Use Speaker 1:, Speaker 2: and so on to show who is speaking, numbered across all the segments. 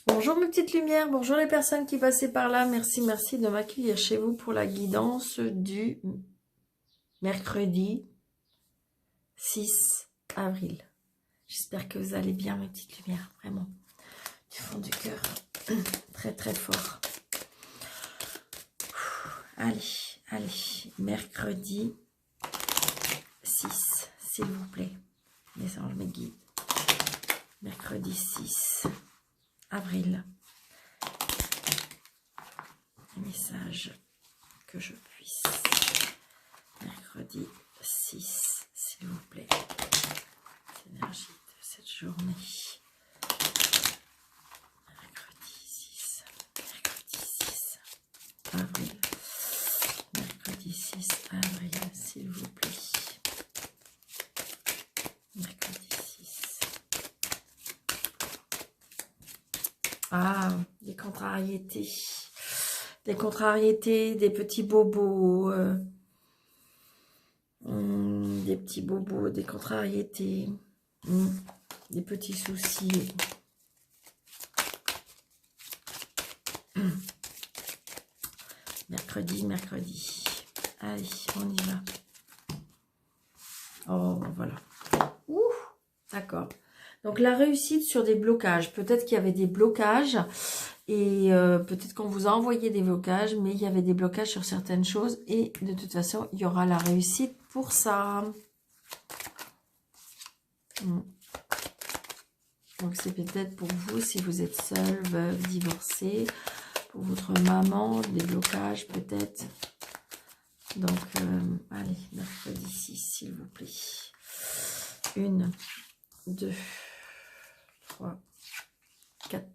Speaker 1: Bonjour mes petites lumières, bonjour les personnes qui passaient par là. Merci, merci de m'accueillir chez vous pour la guidance du mercredi 6 avril. J'espère que vous allez bien mes petites lumières, vraiment. Du fond du cœur, très très fort. Allez, mercredi 6, s'il vous plaît. Les anges me guident. Mercredi 6 avril. Un message que je puisse. Mercredi 6, s'il vous plaît. L'énergie de cette journée. Mercredi 6 avril. Mercredi 6 avril, s'il vous plaît. Mercredi 6. Ah, des contrariétés. Des contrariétés, des petits bobos. Des petits bobos, des contrariétés. Des petits soucis. Mercredi. Allez, on y va. Oh, voilà. Ouh, d'accord. Donc, la réussite sur des blocages. Peut-être qu'il y avait des blocages et peut-être qu'on vous a envoyé des blocages, mais il y avait des blocages sur certaines choses et de toute façon, il y aura la réussite pour ça. Donc, c'est peut-être pour vous, si vous êtes seul, veuve, divorcé, pour votre maman, des blocages peut-être. Donc, allez, mercredi 6, s'il vous plaît. 1, 2, 3, 4,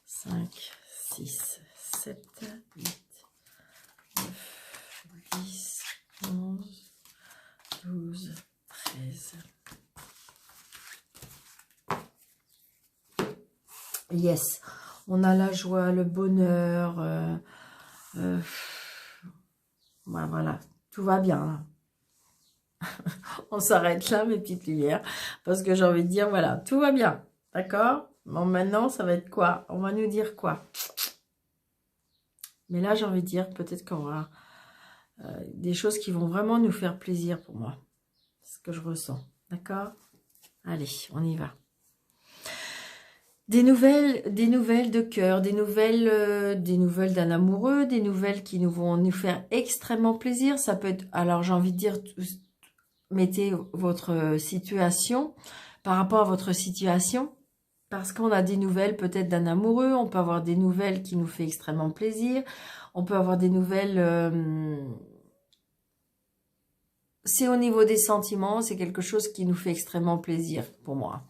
Speaker 1: 5, 6, 7, 8, 9, 10, 11, 12, 13. Yes, on a la joie, le bonheur. Voilà, tout va bien. Là. On s'arrête là, mes petites lumières, parce que j'ai envie de dire, voilà, tout va bien. D'accord? Bon, maintenant, ça va être quoi? On va nous dire quoi? Mais là, j'ai envie de dire, peut-être qu'on va... des choses qui vont vraiment nous faire plaisir pour moi. C'est ce que je ressens. D'accord? Allez, on y va. Des nouvelles de cœur, des nouvelles d'un amoureux, des nouvelles qui vont nous faire extrêmement plaisir. Ça peut être, alors j'ai envie de dire, mettez votre situation par rapport à votre situation. Parce qu'on a des nouvelles peut-être d'un amoureux, on peut avoir des nouvelles qui nous fait extrêmement plaisir. On peut avoir des nouvelles... c'est au niveau des sentiments, c'est quelque chose qui nous fait extrêmement plaisir pour moi.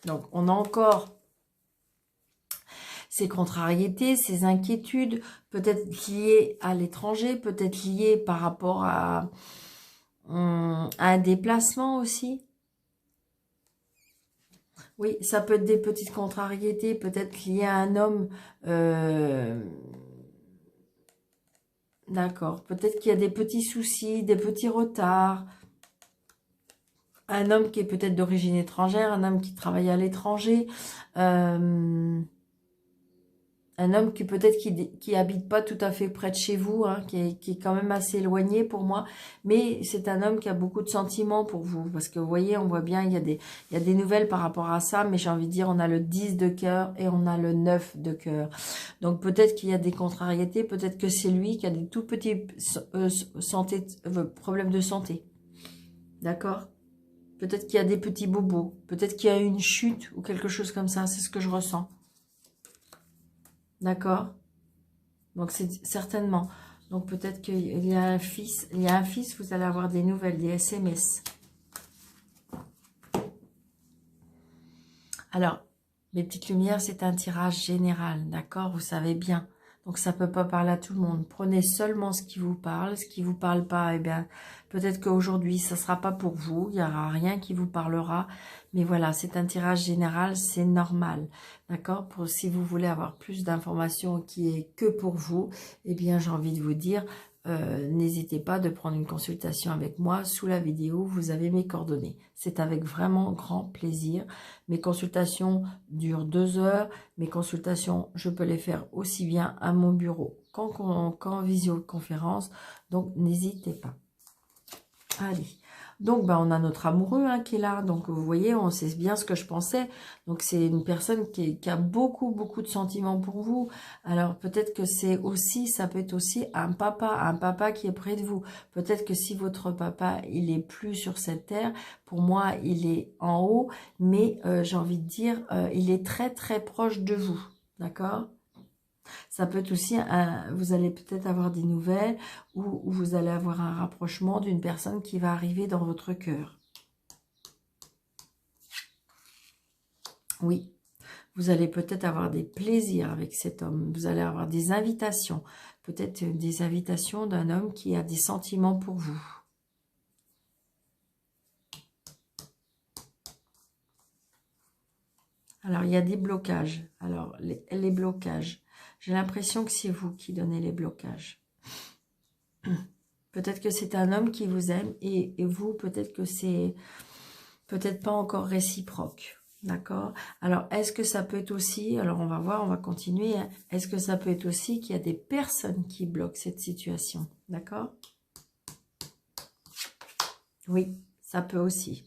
Speaker 1: Donc, on a encore ces contrariétés, ces inquiétudes, peut-être liées à l'étranger, peut-être liées par rapport à un déplacement aussi. Oui, ça peut être des petites contrariétés, peut-être liées à un homme. D'accord, peut-être qu'il y a des petits soucis, des petits retards. Un homme qui est peut-être d'origine étrangère, un homme qui travaille à l'étranger, un homme qui peut-être qui habite pas tout à fait près de chez vous, hein, qui est quand même assez éloigné pour moi, mais c'est un homme qui a beaucoup de sentiments pour vous, parce que vous voyez, on voit bien, il y a des nouvelles par rapport à ça, mais j'ai envie de dire, on a le 10 de cœur et on a le 9 de cœur. Donc peut-être qu'il y a des contrariétés, peut-être que c'est lui qui a des tout petits problèmes de santé. D'accord ? Peut-être qu'il y a des petits bobos, peut-être qu'il y a une chute ou quelque chose comme ça, c'est ce que je ressens. D'accord? Donc, c'est certainement. Donc, peut-être qu'il y a un fils. Il y a un fils, vous allez avoir des nouvelles, des SMS. Alors, mes petites lumières, c'est un tirage général. D'accord? Vous savez bien. Donc, ça ne peut pas parler à tout le monde. Prenez seulement ce qui vous parle. Ce qui ne vous parle pas, eh bien, peut-être qu'aujourd'hui, ça ne sera pas pour vous. Il n'y aura rien qui vous parlera. Mais voilà, c'est un tirage général, c'est normal. D'accord? Si vous voulez avoir plus d'informations qui est que pour vous, eh bien, j'ai envie de vous dire, n'hésitez pas de prendre une consultation avec moi. Sous la vidéo, vous avez mes coordonnées. C'est avec vraiment grand plaisir. Mes consultations durent 2 heures. Mes consultations, je peux les faire aussi bien à mon bureau qu'en visioconférence. Donc, n'hésitez pas. Allez. Donc, on a notre amoureux qui est là. Donc, vous voyez, on sait bien ce que je pensais. Donc, c'est une personne qui a beaucoup, beaucoup de sentiments pour vous. Alors, peut-être que ça peut être aussi un papa qui est près de vous. Peut-être que si votre papa, il est plus sur cette terre, pour moi, il est en haut. Mais, j'ai envie de dire, il est très, très proche de vous. D'accord ? Ça peut être aussi, vous allez peut-être avoir des nouvelles ou vous allez avoir un rapprochement d'une personne qui va arriver dans votre cœur. Oui, vous allez peut-être avoir des plaisirs avec cet homme. Vous allez avoir des invitations, peut-être des invitations d'un homme qui a des sentiments pour vous. Alors, il y a des blocages. Alors, les blocages. J'ai l'impression que c'est vous qui donnez les blocages. Peut-être que c'est un homme qui vous aime et vous, peut-être que c'est peut-être pas encore réciproque. D'accord? Alors, est-ce que ça peut être aussi, alors on va voir, on va continuer, est-ce que ça peut être aussi qu'il y a des personnes qui bloquent cette situation? D'accord? Oui, ça peut aussi.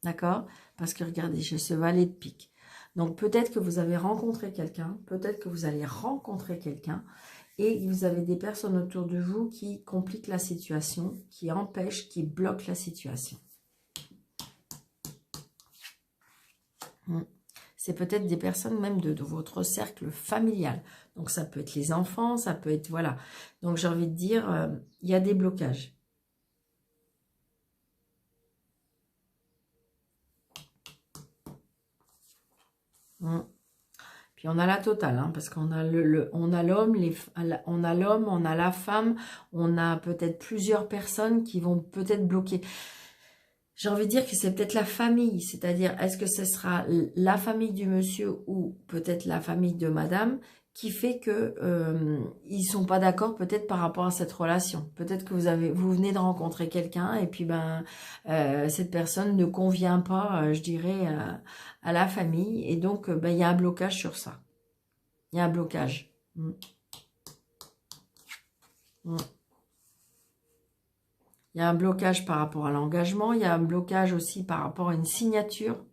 Speaker 1: D'accord? Parce que regardez, j'ai ce valet de pique. Donc, peut-être que vous avez rencontré quelqu'un, peut-être que vous allez rencontrer quelqu'un, et vous avez des personnes autour de vous qui compliquent la situation, qui empêchent, qui bloquent la situation. C'est peut-être des personnes même de votre cercle familial. Donc, ça peut être les enfants, ça peut être, voilà. Donc, j'ai envie de dire, il y a des blocages. Puis on a la totale, parce qu'on a on a l'homme, on a la femme, on a peut-être plusieurs personnes qui vont peut-être bloquer. J'ai envie de dire que c'est peut-être la famille, c'est-à-dire est-ce que ce sera la famille du monsieur ou peut-être la famille de madame qui fait que ils sont pas d'accord peut-être par rapport à cette relation. Peut-être que vous venez de rencontrer quelqu'un et puis cette personne ne convient pas, je dirais, à la famille et donc il y a un blocage sur ça. Il y a un blocage. Il y a un blocage par rapport à l'engagement, il y a un blocage aussi par rapport à une signature.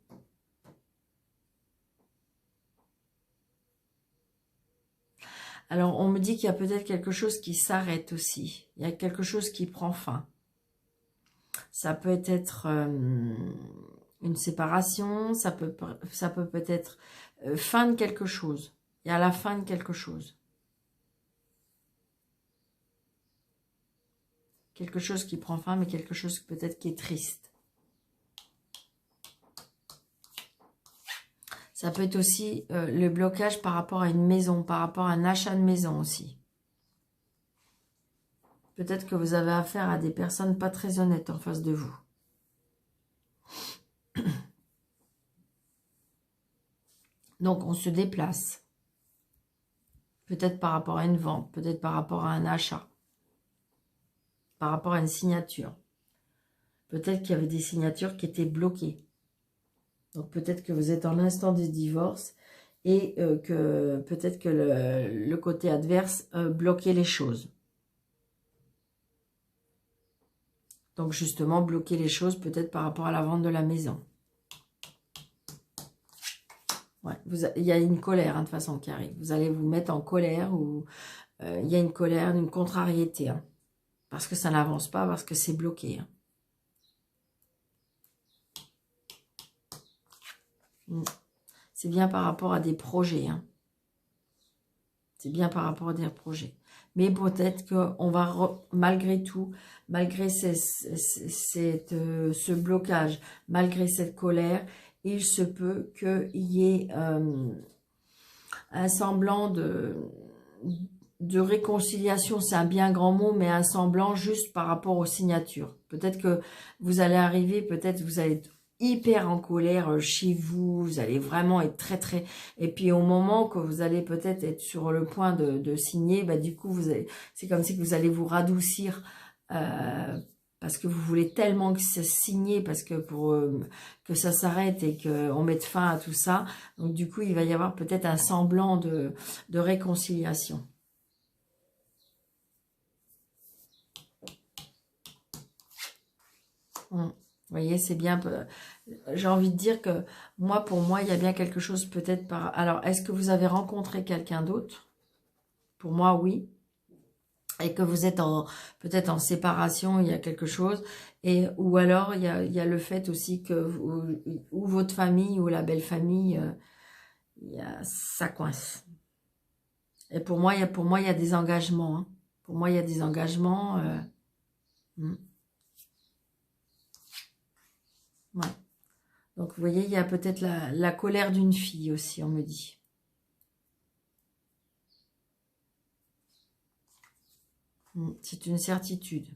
Speaker 1: Alors, on me dit qu'il y a peut-être quelque chose qui s'arrête aussi. Il y a quelque chose qui prend fin. Ça peut être une séparation, ça peut peut-être fin de quelque chose. Il y a la fin de quelque chose. Quelque chose qui prend fin, mais quelque chose peut-être qui est triste. Ça peut être aussi le blocage par rapport à une maison, par rapport à un achat de maison aussi. Peut-être que vous avez affaire à des personnes pas très honnêtes en face de vous. Donc, on se déplace. Peut-être par rapport à une vente, peut-être par rapport à un achat. Par rapport à une signature. Peut-être qu'il y avait des signatures qui étaient bloquées. Donc peut-être que vous êtes en l'instant du divorce et que peut-être que le côté adverse bloquait les choses. Donc justement, bloquer les choses peut-être par rapport à la vente de la maison. Ouais, il y a une colère de toute façon qui arrive. Vous allez vous mettre en colère ou il y a une colère, une contrariété. Parce que ça n'avance pas, parce que c'est bloqué. C'est bien par rapport à des projets. C'est bien par rapport à des projets. Mais peut-être qu'on va, malgré tout, malgré ce blocage, malgré cette colère, il se peut qu'il y ait un semblant de réconciliation. C'est un bien grand mot, mais un semblant juste par rapport aux signatures. Peut-être que vous allez arriver, peut-être vous allez hyper en colère chez vous, vous allez vraiment être très très... Et puis au moment que vous allez peut-être être sur le point de signer, bah, du coup, c'est comme si vous allez vous radoucir parce que vous voulez tellement que ça signe, parce que pour que ça s'arrête et qu'on mette fin à tout ça. Donc du coup, il va y avoir peut-être un semblant de réconciliation. Vous voyez, c'est bien. J'ai envie de dire que pour moi, il y a bien quelque chose peut-être par... Alors, est-ce que vous avez rencontré quelqu'un d'autre? Pour moi, oui. Et que vous êtes peut-être en séparation, il y a quelque chose. Ou alors, il y a le fait aussi que ou votre famille ou la belle famille, ça coince. Et pour moi, il y a des engagements. Hein. Pour moi, il y a des engagements. Ouais. Donc, vous voyez, il y a peut-être la colère d'une fille aussi, on me dit. C'est une certitude.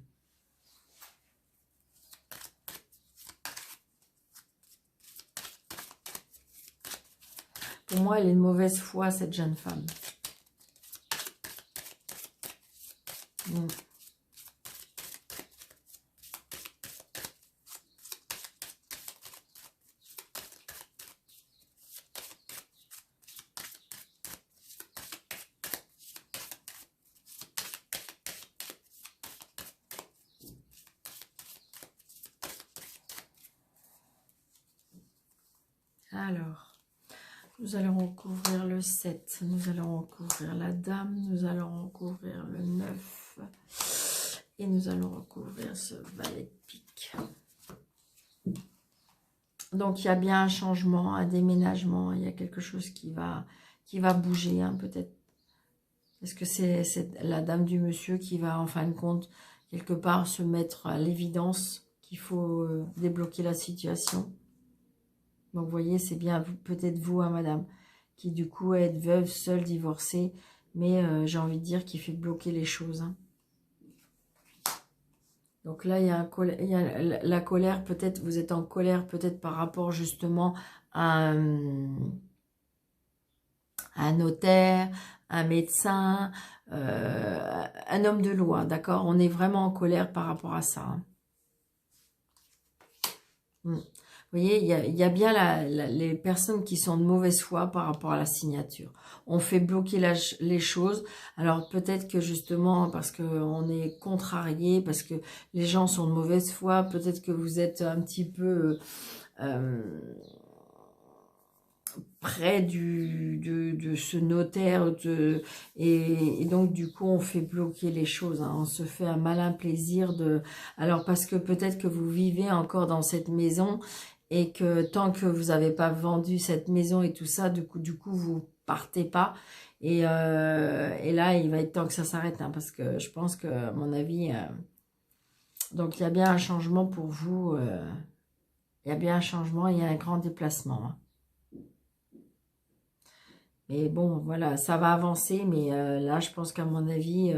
Speaker 1: Pour moi, elle est de mauvaise foi, cette jeune femme. Alors, nous allons recouvrir le 7, nous allons recouvrir la dame, nous allons recouvrir le 9 et nous allons recouvrir ce valet de pique. Donc, il y a bien un changement, un déménagement, il y a quelque chose qui va bouger, hein, peut-être. Est-ce que c'est la dame du monsieur qui va, en fin de compte, quelque part se mettre à l'évidence qu'il faut débloquer la situation? Donc, vous voyez, c'est bien peut-être vous, hein, madame, qui du coup êtes veuve, seule, divorcée, mais j'ai envie de dire qu'il fait bloquer les choses. Hein. Donc là, il y a la colère, peut-être, vous êtes en colère peut-être par rapport justement à un notaire, un médecin, un homme de loi, d'accord? On est vraiment en colère par rapport à ça. Hein. Vous voyez, il y a bien les personnes qui sont de mauvaise foi par rapport à la signature. On fait bloquer les choses. Alors peut-être que justement, parce qu'on est contrarié, parce que les gens sont de mauvaise foi, peut-être que vous êtes un petit peu près de ce notaire. Et donc du coup, on fait bloquer les choses. Hein. On se fait un malin plaisir de... Alors parce que peut-être que vous vivez encore dans cette maison... Et que tant que vous n'avez pas vendu cette maison et tout ça, du coup vous partez pas. Et là, il va être temps que ça s'arrête. Hein, parce que je pense que, à mon avis... donc, il y a bien un changement pour vous. Il y a bien un changement, il y a un grand déplacement. Hein. Mais bon, voilà, ça va avancer. Mais là, je pense qu'à mon avis,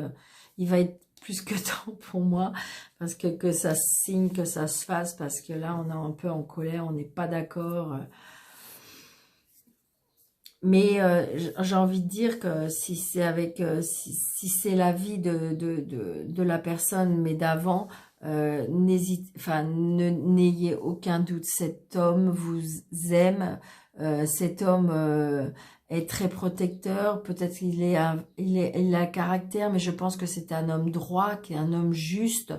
Speaker 1: il va être plus que temps pour moi, parce que ça se signe, que ça se fasse, parce que là, on est un peu en colère, on n'est pas d'accord. Mais j'ai envie de dire que si c'est avec, si c'est la vie de la personne, mais d'avant, n'ayez aucun doute, cet homme vous aime, cet homme est très protecteur, peut-être il a un caractère, mais je pense que c'est un homme droit, qui est un homme juste,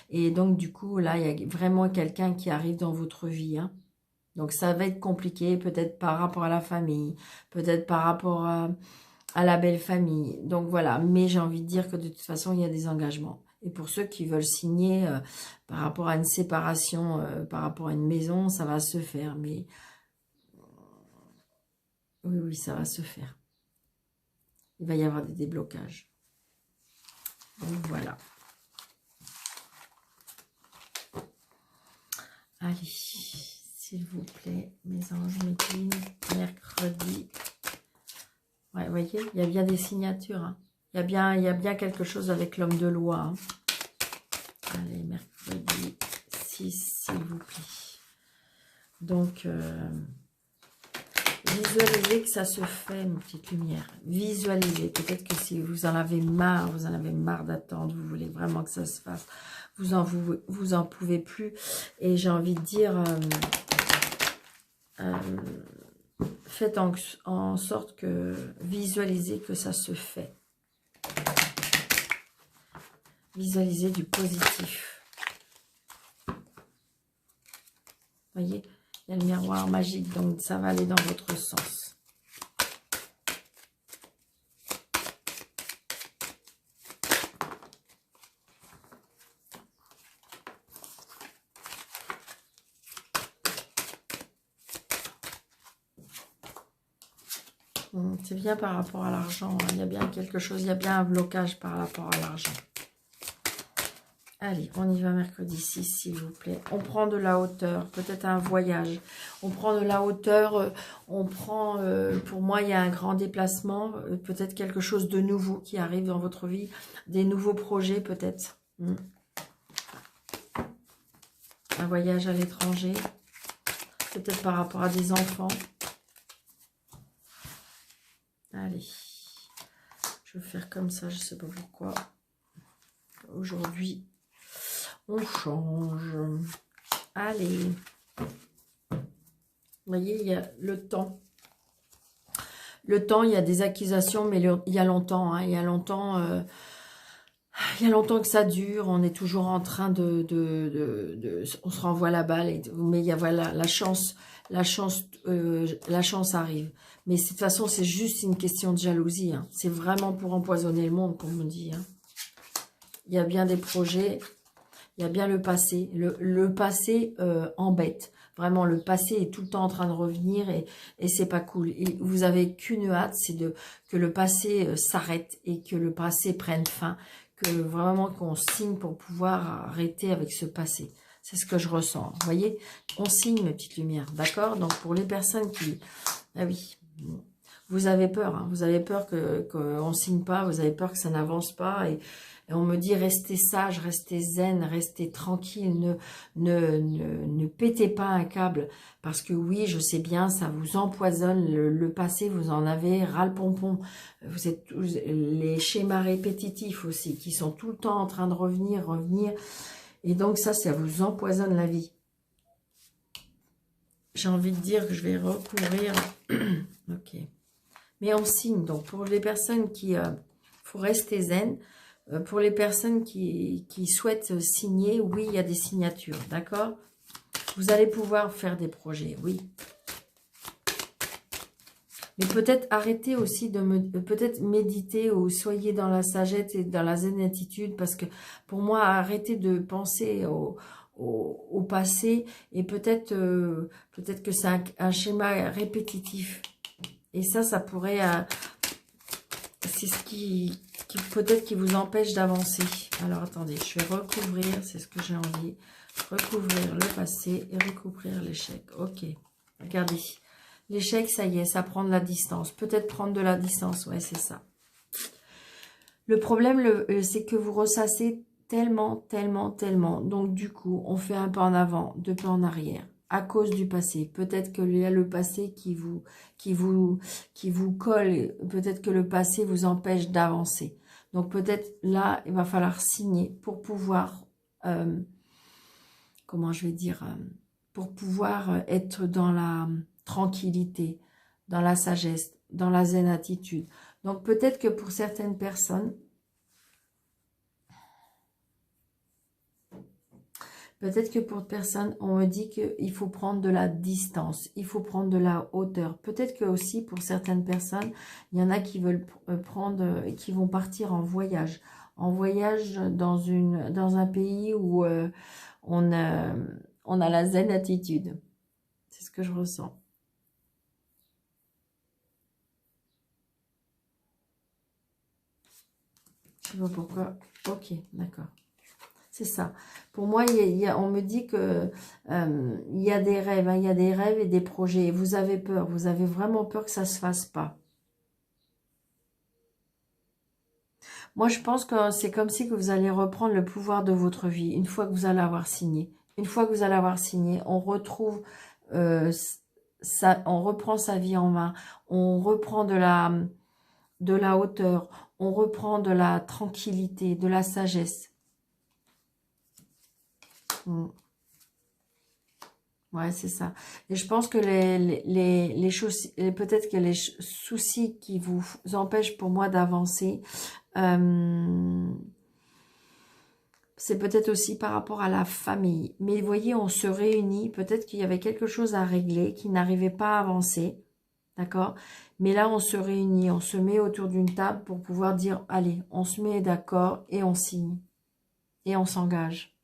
Speaker 1: et donc du coup là il y a vraiment quelqu'un qui arrive dans votre vie. Hein. Donc ça va être compliqué, peut-être par rapport à la famille, peut-être par rapport à la belle famille. Donc voilà, mais j'ai envie de dire que de toute façon il y a des engagements. Et pour ceux qui veulent signer par rapport à une séparation, par rapport à une maison, ça va se faire, mais... Oui, ça va se faire. Il va y avoir des déblocages. Donc voilà. Allez, s'il vous plaît, mes anges, mes guides, mercredi. Ouais, vous voyez, il y a bien des signatures. Hein. Il y a bien quelque chose avec l'homme de loi. Hein. Allez, mercredi 6, s'il vous plaît. Donc, visualisez que ça se fait, mes petites lumières. Visualisez. Peut-être que si vous en avez marre d'attendre, vous voulez vraiment que ça se fasse, vous en pouvez plus. Et j'ai envie de dire, faites en sorte que, visualisez que ça se fait. Visualisez du positif. Voyez, il y a le miroir magique, donc ça va aller dans votre sens. C'est bien par rapport à l'argent, hein. Il y a bien quelque chose, il y a bien un blocage par rapport à l'argent. Allez, on y va mercredi 6, s'il vous plaît. On prend de la hauteur, peut-être un voyage. On prend de la hauteur, on prend, pour moi, il y a un grand déplacement, peut-être quelque chose de nouveau qui arrive dans votre vie, des nouveaux projets peut-être. Un voyage à l'étranger, peut-être par rapport à des enfants. Allez, je vais faire comme ça, je ne sais pas pourquoi. Aujourd'hui, on change. Allez. Vous voyez, il y a le temps. Le temps, il y a des accusations, mais il y a longtemps. Hein, il y a longtemps que ça dure. On est toujours en train on se renvoie la balle. Mais il y a, voilà, la chance arrive. Mais de toute façon, c'est juste une question de jalousie. Hein. C'est vraiment pour empoisonner le monde, comme on dit. Hein. Il y a bien des projets. Il y a bien le passé. Le passé embête. Vraiment, le passé est tout le temps en train de revenir et c'est pas cool. Et vous avez qu'une hâte, c'est que le passé s'arrête et que le passé prenne fin. Que vraiment qu'on signe pour pouvoir arrêter avec ce passé. C'est ce que je ressens. Vous voyez, on signe, mes petites lumières. D'accord? Donc, pour les personnes qui... Ah oui, vous avez peur. Hein, vous avez peur qu'on ne signe pas. Vous avez peur que ça n'avance pas. Et on me dit, restez sage, restez zen, restez tranquille, ne pétez pas un câble. Parce que oui, je sais bien, ça vous empoisonne. Le passé, vous en avez ras-le-pompon. Vous êtes les schémas répétitifs aussi, qui sont tout le temps en train de revenir. Et donc ça vous empoisonne la vie. J'ai envie de dire que je vais recouvrir. Ok. Mais on signe. Donc pour les personnes qui... faut rester zen. Pour les personnes qui souhaitent signer, oui, il y a des signatures, d'accord? Vous allez pouvoir faire des projets, oui. Mais peut-être arrêtez aussi peut-être méditer ou soyez dans la sagesse et dans la zen attitude, parce que pour moi, arrêtez de penser au passé et peut-être que c'est un schéma répétitif. Et ça pourrait... c'est ce qui peut-être qui vous empêche d'avancer. Alors, attendez, je vais recouvrir, c'est ce que j'ai envie. Recouvrir le passé et recouvrir l'échec. Ok, regardez. L'échec, ça y est, ça prend de la distance. Peut-être prendre de la distance, ouais, c'est ça. Le problème, c'est que vous ressassez tellement. Donc, du coup, on fait un pas en avant, deux pas en arrière. À cause du passé. Peut-être qu'il y a le passé qui vous colle. Peut-être que le passé vous empêche d'avancer. Donc peut-être là, il va falloir signer pour pouvoir, comment je vais dire, pour pouvoir être dans la tranquillité, dans la sagesse, dans la zen attitude. Donc peut-être que pour certaines personnes, on me dit qu'il faut prendre de la distance, il faut prendre de la hauteur. Peut-être que aussi pour certaines personnes, il y en a qui veulent qui vont partir en voyage dans un pays où on a la zen attitude. C'est ce que je ressens. Je sais pas pourquoi. Ok, d'accord. C'est ça. Pour moi, on me dit que il y a des rêves, hein, il y a des rêves et des projets. Vous avez peur, vous avez vraiment peur que ça se fasse pas. Moi, je pense que c'est comme si que vous allez reprendre le pouvoir de votre vie une fois que vous allez avoir signé. Une fois que vous allez avoir signé, on retrouve ça, on reprend sa vie en main, on reprend de la hauteur, on reprend de la tranquillité, de la sagesse. Ouais, c'est ça. Et je pense que les choses, peut-être que les soucis qui vous empêchent pour moi d'avancer, c'est peut-être aussi par rapport à la famille. Mais vous voyez, on se réunit, peut-être qu'il y avait quelque chose à régler, qui n'arrivait pas à avancer, d'accord? Mais là, on se réunit, on se met autour d'une table pour pouvoir dire, allez, on se met d'accord et on signe. Et on s'engage.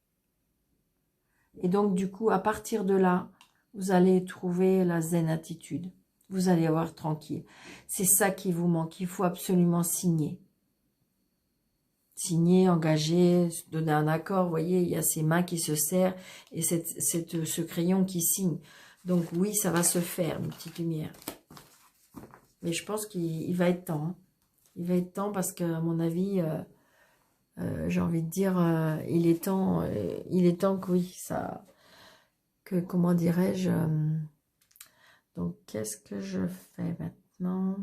Speaker 1: Et donc, du coup, à partir de là, vous allez trouver la zen attitude. Vous allez avoir tranquille. C'est ça qui vous manque. Il faut absolument signer. Signer, engager, donner un accord. Vous voyez, il y a ces mains qui se serrent et ce crayon qui signe. Donc oui, ça va se faire, une petite lumière. Mais je pense qu'il va être temps. Hein. Il va être temps parce qu'à mon avis, j'ai envie de dire, il est temps que oui, ça... que comment dirais-je, donc qu'est-ce que je fais maintenant?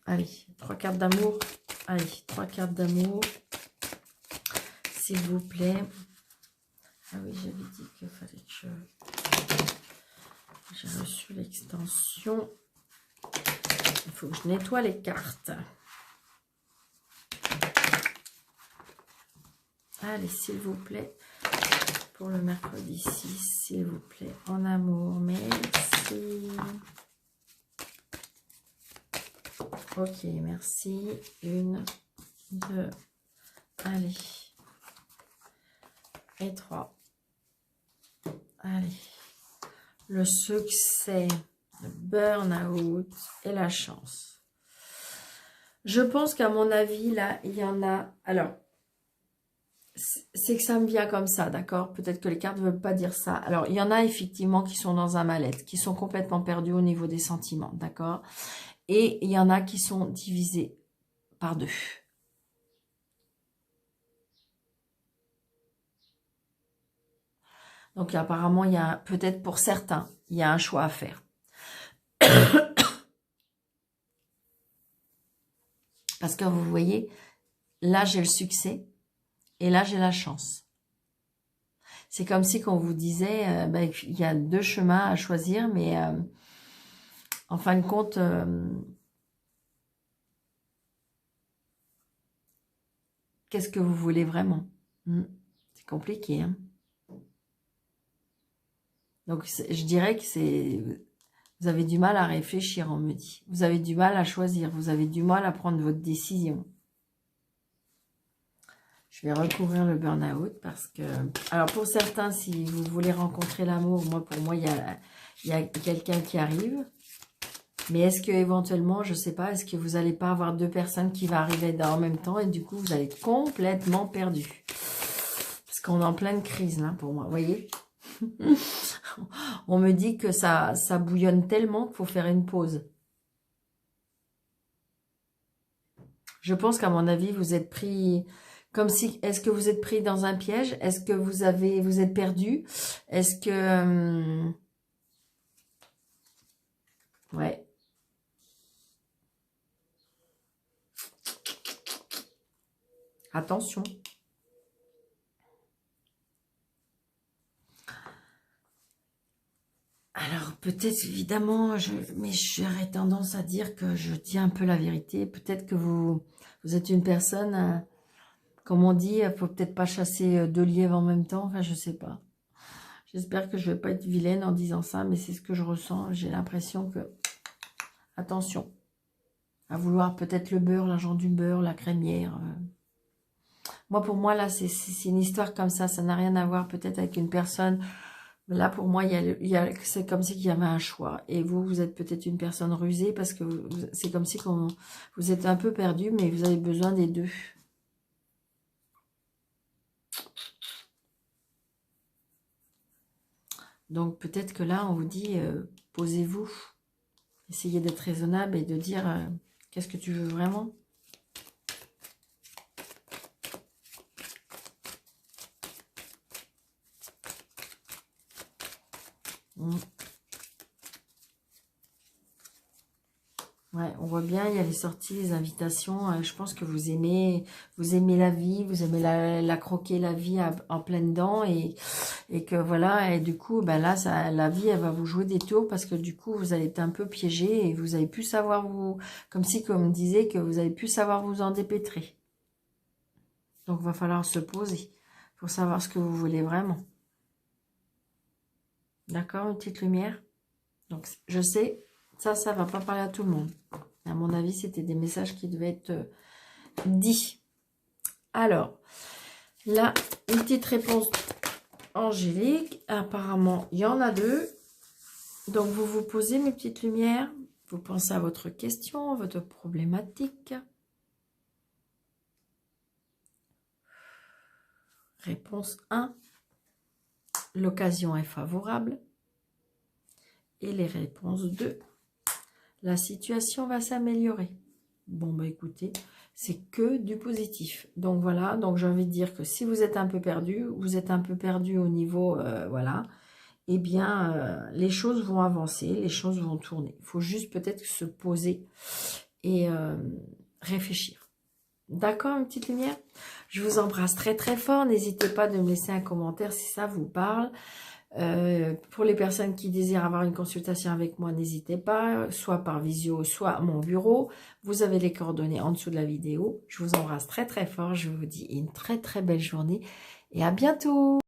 Speaker 1: Allez, 3 cartes d'amour. Allez, 3 cartes d'amour. S'il vous plaît. Ah oui, j'avais dit qu'il fallait que j'ai reçu l'extension. Il faut que je nettoie les cartes. Allez, s'il vous plaît. Pour le mercredi 6, s'il vous plaît. En amour, merci. Ok, merci. 1, 2, allez. Et 3. Allez. Le succès, le burn-out et la chance. Je pense qu'à mon avis, là, il y en a... Alors, c'est que ça me vient comme ça, d'accord? Peut-être que les cartes ne veulent pas dire ça. Alors, il y en a effectivement qui sont dans un mal-être, qui sont complètement perdus au niveau des sentiments, d'accord? Et il y en a qui sont divisés par 2. Donc, apparemment, il y a peut-être pour certains, il y a un choix à faire. Parce que vous voyez, là, j'ai le succès et là, j'ai la chance. C'est comme si qu'on vous disait, il y a 2 chemins à choisir, mais en fin de compte, qu'est-ce que vous voulez vraiment? C'est compliqué, hein? Donc, je dirais que c'est... Vous avez du mal à réfléchir, on me dit. Vous avez du mal à choisir. Vous avez du mal à prendre votre décision. Je vais recouvrir le burn-out parce que... Alors, pour certains, si vous voulez rencontrer l'amour, pour moi, il y a quelqu'un qui arrive. Mais est-ce que éventuellement, je ne sais pas, est-ce que vous n'allez pas avoir 2 personnes qui vont arriver en même temps et du coup, vous allez être complètement perdu. Parce qu'on est en pleine crise, là, pour moi. Vous voyez? On me dit que ça bouillonne tellement qu'il faut faire une pause. Je pense qu'à mon avis, vous êtes pris comme si... Est-ce que vous êtes pris dans un piège? Est-ce que vous êtes perdu? Est-ce que... ouais. Attention. Alors, peut-être, évidemment, mais j'aurais tendance à dire que je dis un peu la vérité. Peut-être que vous êtes une personne, comme on dit, il faut peut-être pas chasser 2 lièvres en même temps. Enfin, je sais pas. J'espère que je vais pas être vilaine en disant ça, mais c'est ce que je ressens. J'ai l'impression que... Attention. À vouloir peut-être le beurre, l'argent du beurre, la crémière. Moi, pour moi, là, c'est une histoire comme ça. Ça n'a rien à voir peut-être avec une personne... Là, pour moi, c'est comme si il y avait un choix. Et vous êtes peut-être une personne rusée parce que c'est comme si vous êtes un peu perdu, mais vous avez besoin des 2. Donc, peut-être que là, on vous dit, posez-vous. Essayez d'être raisonnable et de dire, qu'est-ce que tu veux vraiment ? Ouais, on voit bien, il y a les sorties, les invitations. Je pense que vous aimez la vie, vous aimez la croquer, la vie en pleine dents. Et que voilà, et du coup, ben là, la vie, elle va vous jouer des tours parce que du coup, vous allez être un peu piégé et vous avez pu savoir vous... Comme si, comme disait, que vous avez pu savoir vous en dépêtrer. Donc, il va falloir se poser pour savoir ce que vous voulez vraiment. D'accord, une petite lumière. Donc, je sais, ça va pas parler à tout le monde. À mon avis, c'était des messages qui devaient être dits. Alors, là, une petite réponse angélique. Apparemment, il y en a deux. Donc, vous vous posez mes petites lumières. Vous pensez à votre question, votre problématique. Réponse 1. L'occasion est favorable. Et les réponses 2. La situation va s'améliorer. Bon, bah écoutez, c'est que du positif. Donc voilà, donc j'ai envie de dire que si vous êtes un peu perdu, au niveau, voilà, eh bien, les choses vont avancer, les choses vont tourner. Il faut juste peut-être se poser et réfléchir. D'accord, une petite lumière? Je vous embrasse très très fort. N'hésitez pas de me laisser un commentaire si ça vous parle. Pour les personnes qui désirent avoir une consultation avec moi, n'hésitez pas, soit par visio, soit à mon bureau. Vous avez les coordonnées en dessous de la vidéo. Je vous embrasse très très fort. Je vous dis une très très belle journée et à bientôt.